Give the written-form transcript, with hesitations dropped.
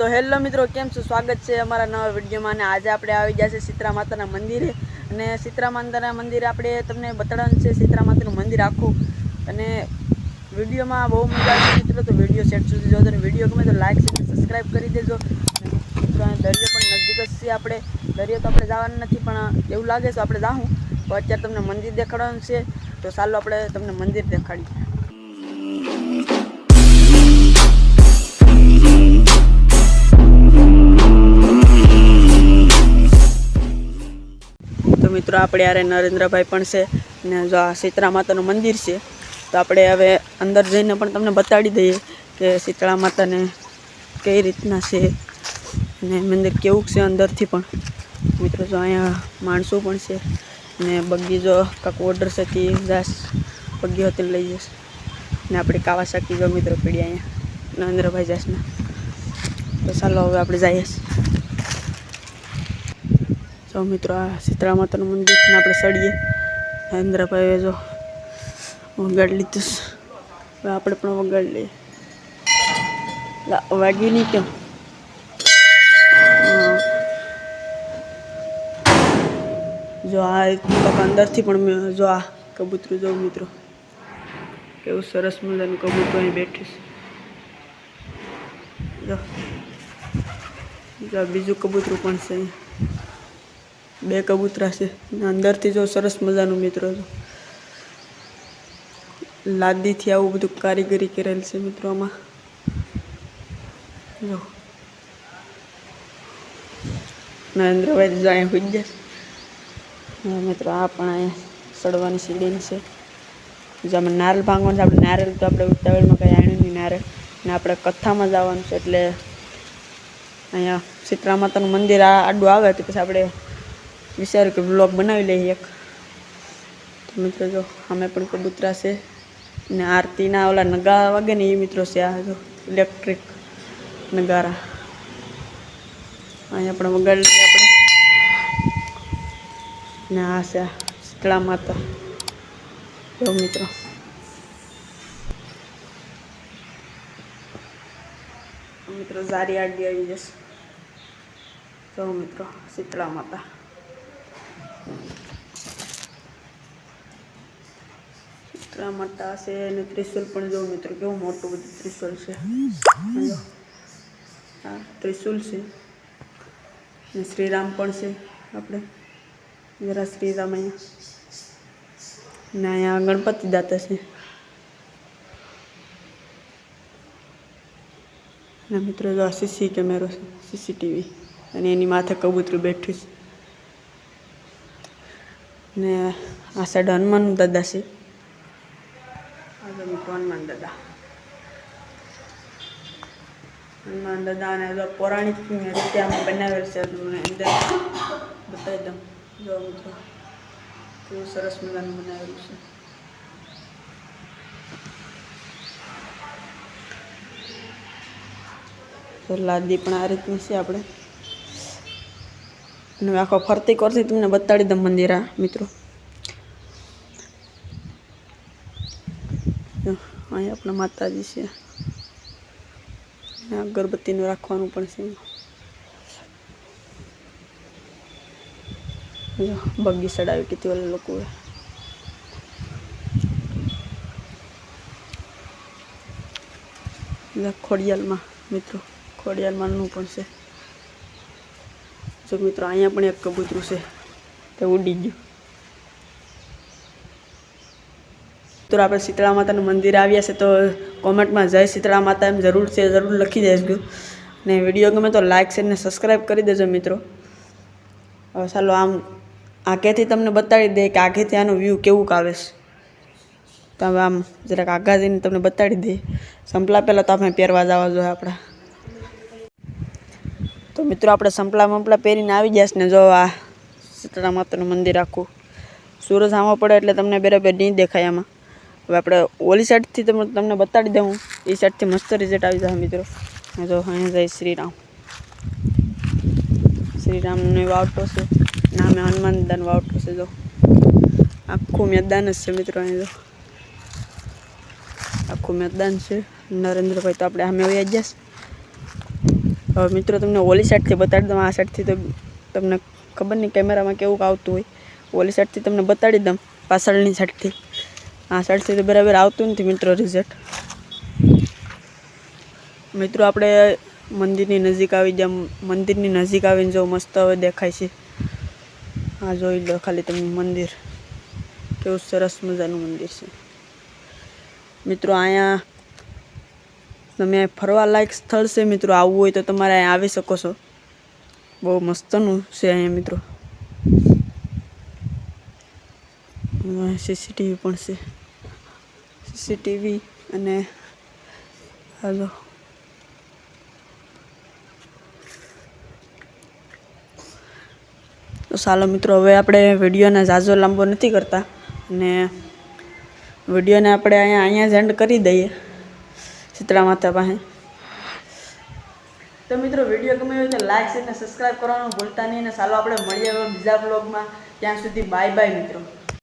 तो हेलो मित्रों केम छो स्वागत है अमरा नवा विडियो में। आज आपणे આવી ગયા છે સીतरा माता मंदिरे અને સીतरा माता मंदिर આપણે તમને બતાડવાનું છે સીतरा माता मंदिर આખું અને વિડિયો में बहुत मजा આવશે મિત્રો। तो विडियो सेट સુધી જો તો વિડિયો ગમે તો લાઈક અને સબસ્क्राइब કરી દેજો। મિત્રો દરિયો પણ નજીક જ છે, આપણે દરિયો તો આપણે જવાનું નથી પણ એવું લાગે છે આપણે જાહું તો અત્યારે તમને મંદિર દેખાડવાનું છે। તો ચાલો આપણે તમને મંદિર દેખાડીએ। तो मित्रों आपणे यारे नरेन्द्रभाई पण छे ने जो आ शीतला मातानुं मंदिर छे तो आपणे हवे अंदर जईने पण तमने बताड़ी दईए कि शीतला माताने कई रीतना छे ने मंदिर केवुं छे अंदरथी पण। मित्रों जो अहींया माणसो पण छे ने बग्गी जो काक ऑर्डर छे ती जास बग्गी होते लई जश ने आपणे कावासाकी जो मित्रों पड़ी अहींया नरेन्द्रभाई जासना। तो चालो हवे आपणे जाईए। तो मित्रों आ शीतला माता मंदिर ने अपने सड़िए नरेन्द्र भाई जो वगाड़ लीधु अपने पण वगाड़ लीए वागी नहीं क्यों जो आ अंदर थी पण जो आ कबूतरू जो मित्रों केवुं सरस मजानुं कबूतरू अहीं बैठुं छे। जो बीजू कबूतरू पण छे, बे कबूतरा से अंदर थी जो सरस मजानुं मित्रों लादी थी आवुं बधुं कारीगरी करेल छे मित्रों। आमां जो नरेन्द्रभाई जो अहीं हुई गया मित्रों आ पण अहीं सड़वानी सीढ़ी छे। जो आमां नारियल भांगवानुं छे, आपणे नारियल तो आपणे उतावळमां कंई आण्युं नहीं नारियल ने आपणे कथामां जवानुं छे એટલે अहींया शीतला मातानुं मंदिर आडुं आवे तो पछी आपणे विचार के ब्लॉग बनावी लईए एक। तो मित्रों जो हमें पण कबूतरा से ने आरती ना ओला नगारा वागे ने मित्रों से आ जो इलेक्ट्रिक नगारा अहीं पण वगाड़ लीए आपणे ने आ से शीतला माता जो मित्रों मित्रों जारी आडी आई जशे। तो मित्रों शीतला माता शीतला माता से ने त्रिशूल पण जो मित्रों केवुं मोटुं बधुं त्रिशूल छे। हाँ त्रिशूल छे ने श्रीराम पण छे आपणे जरा श्रीराम अहींया ने अहींया गणपति दाता छे ने मित्रों जो सीसी कैमरो छे सीसीटीवी अने एनी माथे कबूतरू बैठुं छे ने आ साइड हनुमान दादा छे। हनुमान दादा ने जो पौराणिक रीते आम बनावेल छे अंदर बतावी दऊं जो मित्रों केवुं सरस मजानुं बनावेलुं छे। तो लादी पण आ रीतनी छे आपणे ने आखो फरती करती तमने बताड़ी दऊं मंदिर आ मित्रों। अहीं अपना माताजी छे अगरबत्ती नु राखवानुं पण छे। बग्गी सड़ावी कीधी ओला लोकोए खोडियाल में मित्रों खोडियाल मानु पण छे। जो मित्रों अहींया पण एक कबूतरू छे ते उड़ी गयुं। तो आपणे शीतला माता मंदिर आव्या छे तो कॉमेंट में जय शीतला माता एम जरूर से जरूर लखी देजो ने विडियो गमे तो लाइक शेर ने सब्सक्राइब करी देजो मित्रों। हवे चालो आम आगेथी तमने बताड़ी दे कि आगेथी आनो व्यू केवुं आवे छे। तो हवे आम जराक आगा जईने तमने बताड़ी दे संपला पहेला तो आपणे पेरवा जवा जोईए आपड़ा। तो मित्रों आपणे संपला मंपला पेरीने आवी गया छे ने जो आ शीतला मातानुं मंदिर आखुं सूरज सामो पड़े એટલે તમને બરાબર નહીં દેખાય આમાં। હવે આપણે ઓલી સાઈડથી તમને બતાડી દઉં એ સાઈડથી મસ્ત રિઝલ્ટ આવી જાય મિત્રો। જો અહીંયા જાય શ્રીરામનો વાવટો છે નામે હનુમાન દાદાનો વાવટો છે। જો આખું મેદાન જ છે મિત્રો। અહીં જો આખું મેદાન છે। નરેન્દ્રભાઈ તો આપણે સામે વયા ગયા છે। હવે મિત્રો તમને ઓલી સાઈડથી બતાડી દઉં. આ સાઈડથી તો તમને ખબર નહીં કેમેરામાં કેવું આવતું હોય. ઓલી સાઈડથી તમને બતાડી દઉં પાછળની સાઈડથી. આ સાઈડથી તો બરાબર આવતું નથી મિત્રો રિઝલ્ટ. મિત્રો આપણે મંદિરની નજીક આવી જામ. મંદિરની નજીક આવીને જો મસ્ત હવે દેખાય છે. આ જોઈ લો ખાલી તમે મંદિર, કેવું સરસ મજાનું મંદિર છે મિત્રો. અહીંયા તમે ફરવા લાયક સ્થળ છે મિત્રો. આવવું હોય તો તમારે અહીંયા આવી શકો છો. બહુ મસ્તનું છે અહીંયા મિત્રો. સીસીટીવી પણ છે. સીસીટીવી અને હાલો તો ચાલો મિત્રો, હવે આપણે વિડીયોને ઝાઝો લાંબો નથી કરતા અને વિડીયોને આપણે અહીંયા જ એન્ડ કરી દઈએ શીતળા માતા પાસે. તો મિત્રો વિડીયો ગમે હોય તો લાઈક છે અને સબસ્ક્રાઈબ કરવાનું ભૂલતા નહીં. અને ચાલો આપણે મળીએ હવે બીજા બ્લોગમાં. ત્યાં સુધી બાય બાય મિત્રો.